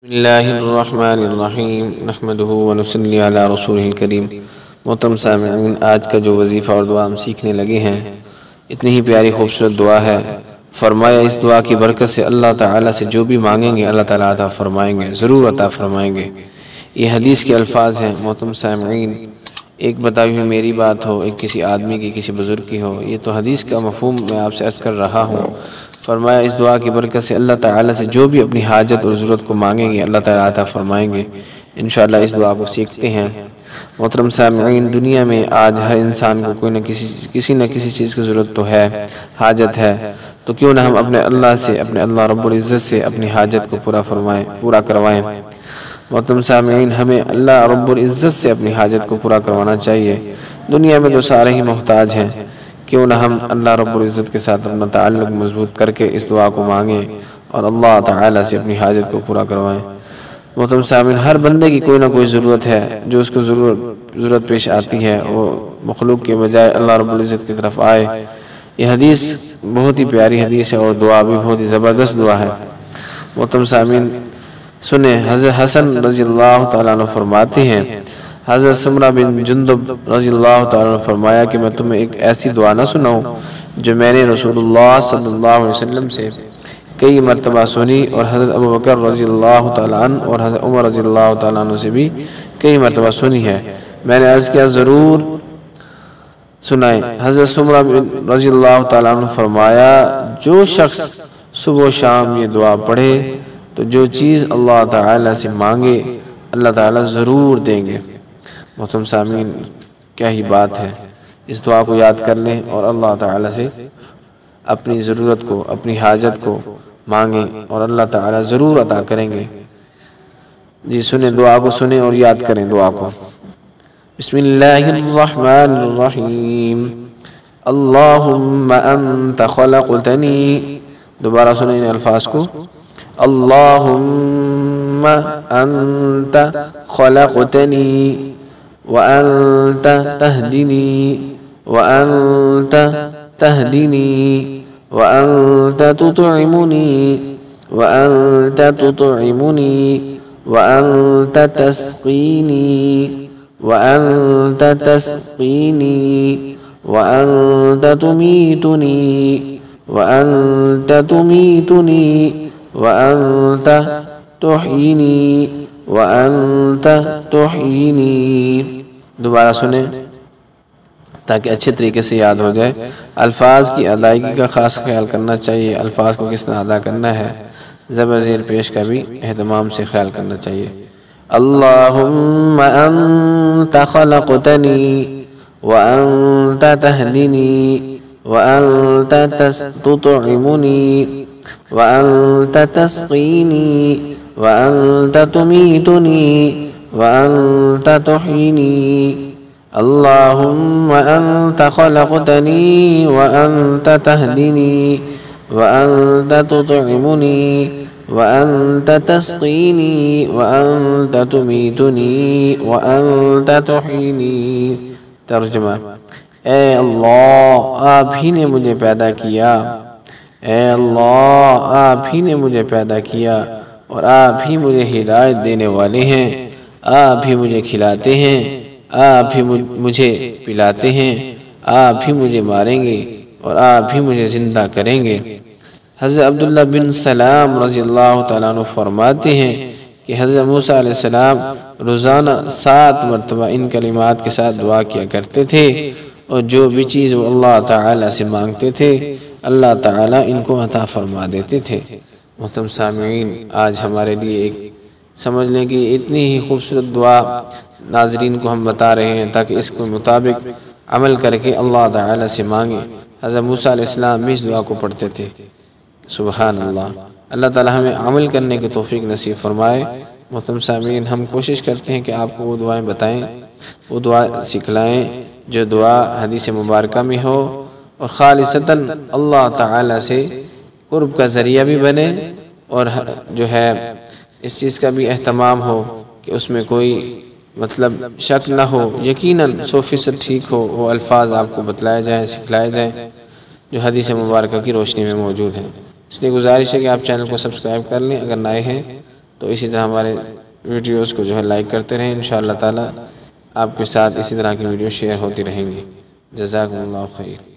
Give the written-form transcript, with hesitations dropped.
بسم اللہ الرحمن الرحیم نحمدہ ونصلی علی رسولہ الکریم۔ محترم سامعین، آج کا جو وظیفہ اور دعا ہم سیکھنے لگے ہیں، اتنی ہی پیاری خوبصورت دعا ہے۔ فرمایا اس دعا کی برکت سے اللہ تعالیٰ سے جو بھی مانگیں گے اللہ تعالیٰ عطا فرمائیں گے، ضرور عطا فرمائیں گے۔ یہ حدیث کے الفاظ ہیں۔ محترم سامعین، ایک بتائی ہوئی میری بات ہو، ایک کسی آدمی کی، کسی بزرگ کی ہو، یہ تو حدیث کا مفہوم میں آپ سے عرض کر رہا ہوں۔ فرمایا اس دعا کی برکت سے اللہ تعالیٰ سے جو بھی اپنی حاجت اور ضرورت کو مانگیں گے اللہ تعالیٰ عطا فرمائیں گے۔ انشاءاللہ اس دعا کو سیکھتے ہیں۔ محترم سامعین، دنیا میں آج ہر انسان کو کوئی نہ کسی نہ کسی چیز کی ضرورت تو ہے، حاجت ہے، تو کیوں نہ ہم اپنے اللہ سے، اپنے اللہ رب العزت سے اپنی حاجت کو پورا کروائیں۔ محترم سامعین، ہمیں اللہ رب العزت سے اپنی حاجت کو پورا کروانا چاہیے۔ دنیا میں تو سارے ہی محتاج ہیں، کیوں نہ ہم اللہ رب العزت کے ساتھ اپنا تعلق مضبوط کر کے اس دعا کو مانگیں اور اللہ تعالیٰ سے اپنی حاجت کو پورا کروائیں۔ محترم سامعین، ہر بندے کی کوئی نہ کوئی ضرورت ہے جو اس کو ضرورت پیش آتی ہے، وہ مخلوق کے بجائے اللہ رب العزت کی طرف آئے۔ یہ حدیث بہت ہی پیاری حدیث ہے اور دعا بھی بہت ہی زبردست دعا ہے۔ محترم سامعین سنیں، حضرت حسن رضی اللہ تعالیٰ عنہ فرماتے ہیں، حضرت سمرہ بن جندب رضی اللہ تعالیٰ عنہ فرمایا کہ میں تمہیں ایک ایسی دعا نہ سناؤں جو میں نے رسول اللہ صلی اللہ علیہ وسلم سے کئی مرتبہ سنی، اور حضرت ابوبکر رضی اللہ تعالیٰ عنہ اور حضرت عمر رضی اللہ تعالیٰ عنہ سے بھی کئی مرتبہ سنی ہے۔ میں نے عرض کیا ضرور سنائیں۔ حضرت سمرہ بن رضی اللہ تعالیٰ عنہ فرمایا، جو شخص صبح و شام یہ دعا پڑھے تو جو چیز اللہ تعالیٰ سے مانگے اللہ تعالیٰ ضرور دیں گے۔ محترم سامعین، کیا ہی بات ہے، اس دعا کو یاد کر لیں اور اللہ تعالیٰ سے اپنی ضرورت کو، اپنی حاجت کو مانگیں اور اللہ تعالیٰ ضرور عطا کریں گے۔ جی سنیں، دعا کو سنیں اور یاد کریں دعا کو۔ بسم اللہ الرحمن الرحیم، اللہم انت خلقتنی، دوبارہ سنیں ان الفاظ کو، اللہم انت خلقتنی وأنت تهدني وأنت تهدني وأنت تطعمني وأنت تطعمني وأنت تسقيني وأنت تسقيني وأنت تميتني وأنت تميتني وأنت تحييني وأنت تحييني۔ دوبارہ سنیں تاکہ اچھے طریقے سے یاد ہو جائے۔ الفاظ کی ادائیگی کا خاص خیال کرنا چاہیے، الفاظ کو کس طرح ادا کرنا ہے، زبر زیر پیش کا بھی اہتمام سے خیال کرنا چاہیے۔ اللہم انت خلقتنی وانت تہدنی وانت تطعمنی وانت تسقینی وأنت تميتني وأنت تحييني اللهم أنت خلقتني وأنت تهدني وأنت تطعمني وأنت تسقيني وأنت تميتني وأنت تحييني۔ ترجمہ، اے اللہ آپ ہی نے مجھے پیدا کیا، اے اللہ آپ ہی نے مجھے پیدا کیا اور آپ ہی مجھے ہدایت دینے والے ہیں، آپ ہی مجھے کھلاتے ہیں، آپ ہی مجھے پلاتے ہیں، آپ ہی مجھے ماریں گے اور آپ ہی مجھے زندہ کریں گے۔ حضرت عبداللہ بن سلام رضی اللہ تعالیٰ عنہ فرماتے ہیں کہ حضرت موسیٰ علیہ السلام روزانہ 7 مرتبہ ان کلمات کے ساتھ دعا کیا کرتے تھے، اور جو بھی چیز وہ اللہ تعالیٰ سے مانگتے تھے اللہ تعالیٰ ان کو عطا فرما دیتے تھے۔ محترم سامعین، آج ہمارے لیے ایک سمجھ لیں کہ اتنی ہی خوبصورت دعا ناظرین کو ہم بتا رہے ہیں تاکہ اس کے مطابق عمل کر کے اللہ تعالیٰ سے مانگیں۔ حضرت موسیٰ علیہ السلام بھی اس دعا کو پڑھتے تھے۔ سبحان اللہ، اللہ تعالیٰ ہمیں عمل کرنے کی توفیق نصیب فرمائے۔ محترم سامعین، ہم کوشش کرتے ہیں کہ آپ کو وہ دعائیں بتائیں، وہ دعا سکھلائیں جو دعا حدیث مبارکہ میں ہو اور خالصتاً اللہ تعالیٰ سے قرب کا ذریعہ بھی بنے، اور جو ہے اس چیز کا بھی اہتمام ہو کہ اس میں کوئی مطلب شک نہ ہو، یقیناً 100% ٹھیک ہو، وہ الفاظ آپ کو بتلائے جائیں، سکھلائے جائیں جو حدیث مبارکہ کی روشنی میں موجود ہیں۔ اس لیے گزارش ہے کہ آپ چینل کو سبسکرائب کر لیں اگر نئے ہیں، تو اسی طرح ہمارے ویڈیوز کو جو ہے لائک کرتے رہیں، انشاءاللہ تعالی آپ کے ساتھ اسی طرح کی ویڈیو شیئر ہوتی رہیں گی۔ جزاکم اللہ خیر۔